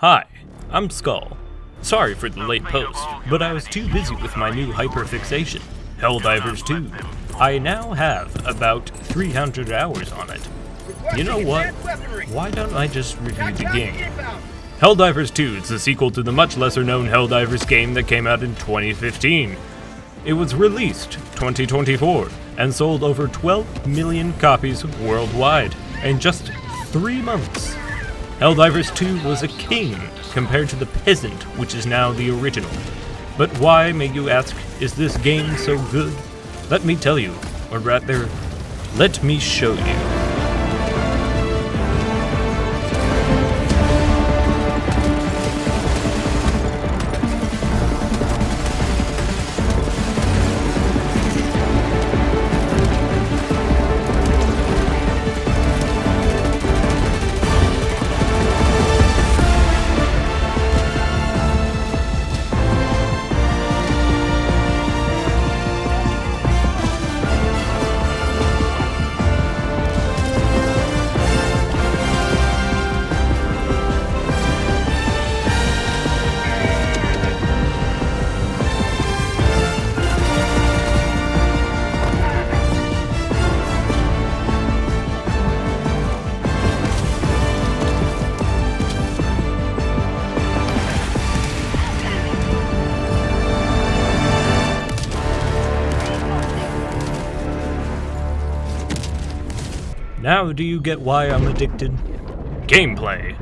Hi, I'm Skull. Sorry for the late post, but I was too busy with my new hyperfixation, Helldivers 2. I now have about 300 hours on it. You know what? Why don't I just review the game? Helldivers 2 is the sequel to the much lesser known Helldivers game that came out in 2015. It was released 2024 and sold over 12 million copies worldwide in just 3 months. Helldivers 2 was a king compared to the peasant, which is now the original. But why, may you ask, is this game so good? Let me tell you, or rather, let me show you. Now do you get why I'm addicted? Gameplay.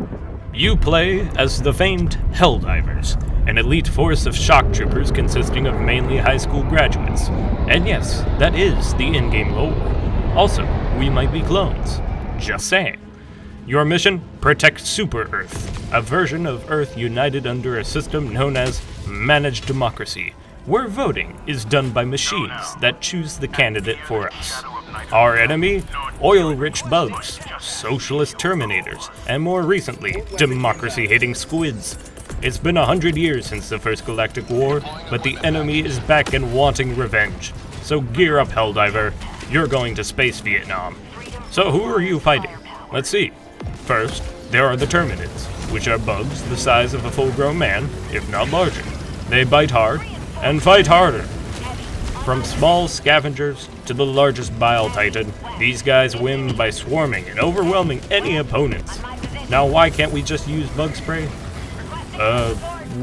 You play as the famed Helldivers, an elite force of shock troopers consisting of mainly high school graduates. And yes, that is the in-game lore. Also, we might be clones. Just saying. Your mission? Protect Super Earth, a version of Earth united under a system known as managed democracy, where voting is done by machines that choose the candidate for us. Our enemy? Oil-rich bugs, socialist terminators, and more recently, democracy-hating squids. It's been 100 years since the first galactic war, but the enemy is back and wanting revenge. So gear up, Helldiver. You're going to space Vietnam. So who are you fighting? Let's see. First, there are the Terminids, which are bugs the size of a full-grown man, if not larger. They bite hard and fight harder. From small scavengers to the largest bile titan, these guys win by swarming and overwhelming any opponents. Now why can't we just use bug spray?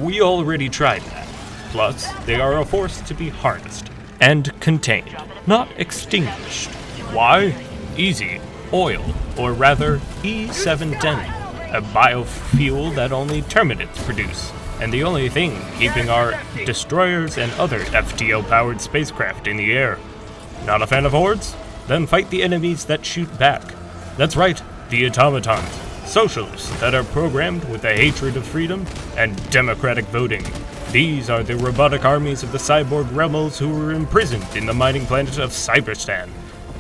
We already tried that. Plus, they are a force to be harnessed and contained, not extinguished. Why? Easy. Oil, or rather E710, a biofuel that only Terminids produce, and the only thing keeping our destroyers and other FTL-powered spacecraft in the air. Not a fan of hordes? Then fight the enemies that shoot back. That's right, the automatons, socialists that are programmed with a hatred of freedom and democratic voting. These are the robotic armies of the cyborg rebels who were imprisoned in the mining planet of Cyberstan.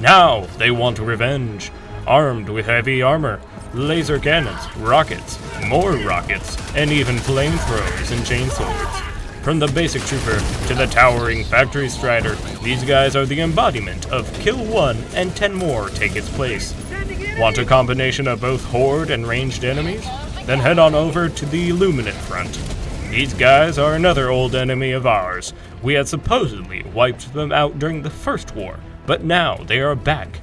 Now they want revenge, armed with heavy armor, laser cannons, rockets, more rockets, and even flamethrowers and chainswords. From the basic trooper to the towering factory strider, these guys are the embodiment of kill one and 10 more take its place. Want a combination of both horde and ranged enemies? Then head on over to the Illuminate front. These guys are another old enemy of ours. We had supposedly wiped them out during the first war, but now they are back.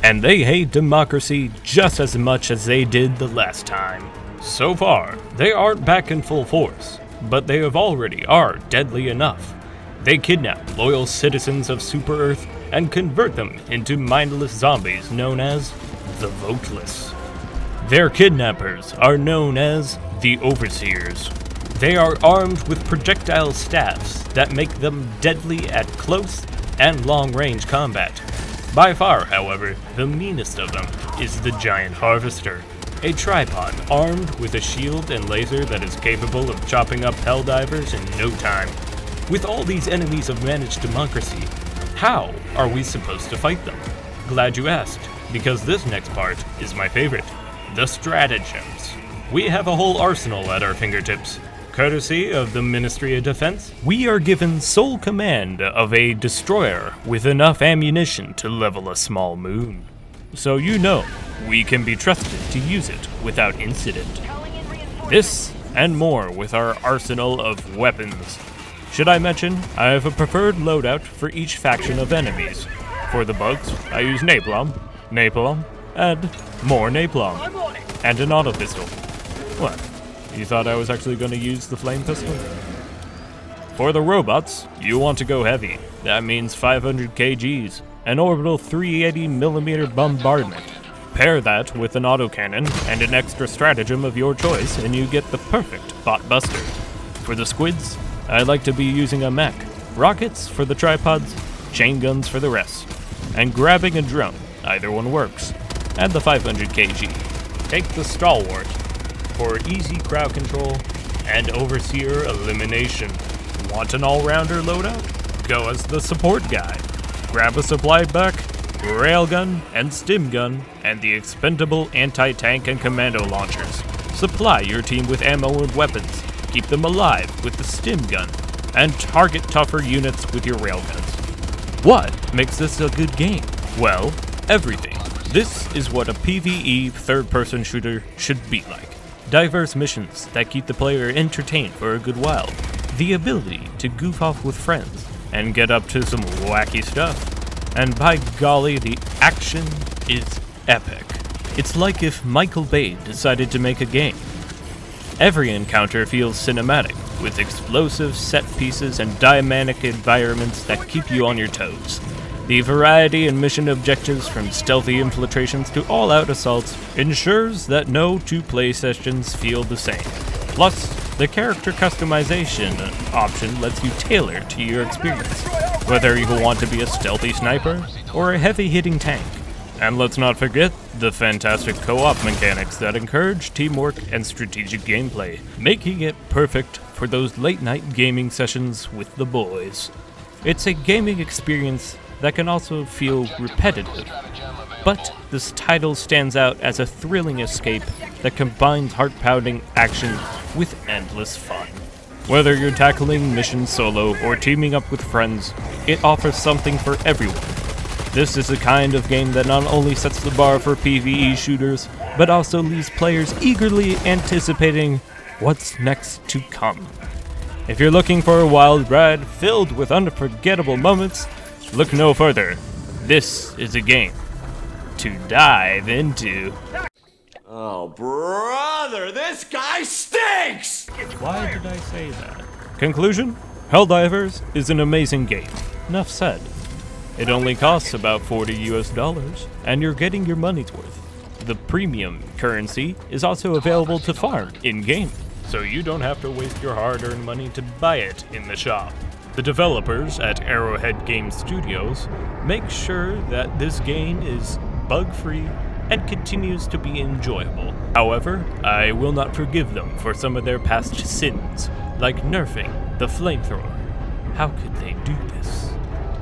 And they hate democracy just as much as they did the last time. So far, they aren't back in full force, but they already are deadly enough. They kidnap loyal citizens of Super Earth and convert them into mindless zombies known as the Voteless. Their kidnappers are known as the Overseers. They are armed with projectile staffs that make them deadly at close and long-range combat. By far, however, the meanest of them is the Giant Harvester, a tripod armed with a shield and laser that is capable of chopping up Helldivers in no time. With all these enemies of managed democracy, how are we supposed to fight them? Glad you asked, because this next part is my favorite, the stratagems. We have a whole arsenal at our fingertips. Courtesy of the Ministry of Defense, we are given sole command of a destroyer with enough ammunition to level a small moon. So you know, we can be trusted to use it without incident. This and more with our arsenal of weapons. Should I mention, I have a preferred loadout for each faction of enemies. For the bugs, I use napalm, and more napalm, and an auto pistol. What? You thought I was actually going to use the flame pistol? For the robots, you want to go heavy. That means 500 kgs, an orbital 380mm bombardment. Pair that with an autocannon and an extra stratagem of your choice, and you get the perfect bot buster. For the squids, I like to be using a mech, rockets for the tripods, chain guns for the rest, and grabbing a drone, either one works, and the 500 kg. Take the stalwart for easy crowd control and overseer elimination. Want an all-rounder loadout? Go as the support guy. Grab a supply buck, railgun, and stim gun, and the expendable anti-tank and commando launchers. Supply your team with ammo and weapons. Keep them alive with the stim gun, and target tougher units with your railguns. What makes this a good game? Well, everything. This is what a PvE third-person shooter should be like. Diverse missions that keep the player entertained for a good while. The ability to goof off with friends and get up to some wacky stuff. And by golly, the action is epic. It's like if Michael Bay decided to make a game. Every encounter feels cinematic, with explosive set pieces and dynamic environments that keep you on your toes. The variety in mission objectives, from stealthy infiltrations to all-out assaults, ensures that no two-play sessions feel the same. Plus, the character customization option lets you tailor to your experience, whether you want to be a stealthy sniper or a heavy-hitting tank. And let's not forget the fantastic co-op mechanics that encourage teamwork and strategic gameplay, making it perfect for those late-night gaming sessions with the boys. It's a gaming experience that can also feel repetitive, but this title stands out as a thrilling escape that combines heart-pounding action with endless fun. Whether you're tackling missions solo or teaming up with friends, it offers something for everyone. This is the kind of game that not only sets the bar for PvE shooters, but also leaves players eagerly anticipating what's next to come. If you're looking for a wild ride filled with unforgettable moments, look no further. This is a game to dive into. Oh, brother, this guy stinks! Why did I say that? Conclusion? Helldivers is an amazing game. Enough said. It only costs about $40 US, and you're getting your money's worth. The premium currency is also available to farm in-game, so you don't have to waste your hard-earned money to buy it in the shop. The developers at Arrowhead Game Studios make sure that this game is bug-free and continues to be enjoyable. However, I will not forgive them for some of their past sins, like nerfing the flamethrower. How could they do this?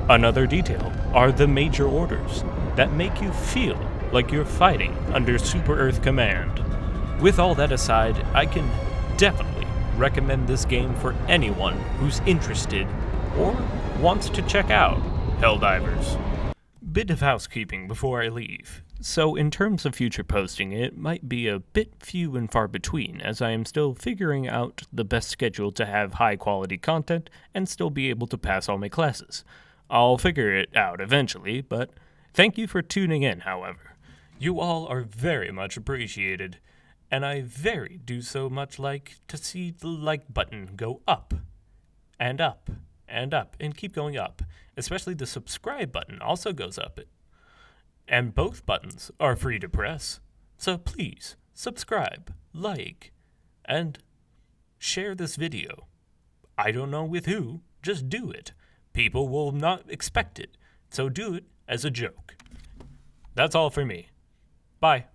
Another detail are the major orders that make you feel like you're fighting under Super Earth command. With all that aside, I can definitely recommend this game for anyone who's interested or wants to check out Helldivers. Bit of housekeeping before I leave. So in terms of future posting, it might be a bit few and far between, as I am still figuring out the best schedule to have high quality content and still be able to pass all my classes. I'll figure it out eventually, but thank you for tuning in, however. You all are very much appreciated, and I very do so much like to see the like button go up, and up, and up, and keep going up. Especially the subscribe button also goes up. And both buttons are free to press. So please, subscribe, like, and share this video. I don't know with who, just do it. People will not expect it, so do it as a joke. That's all for me. Bye.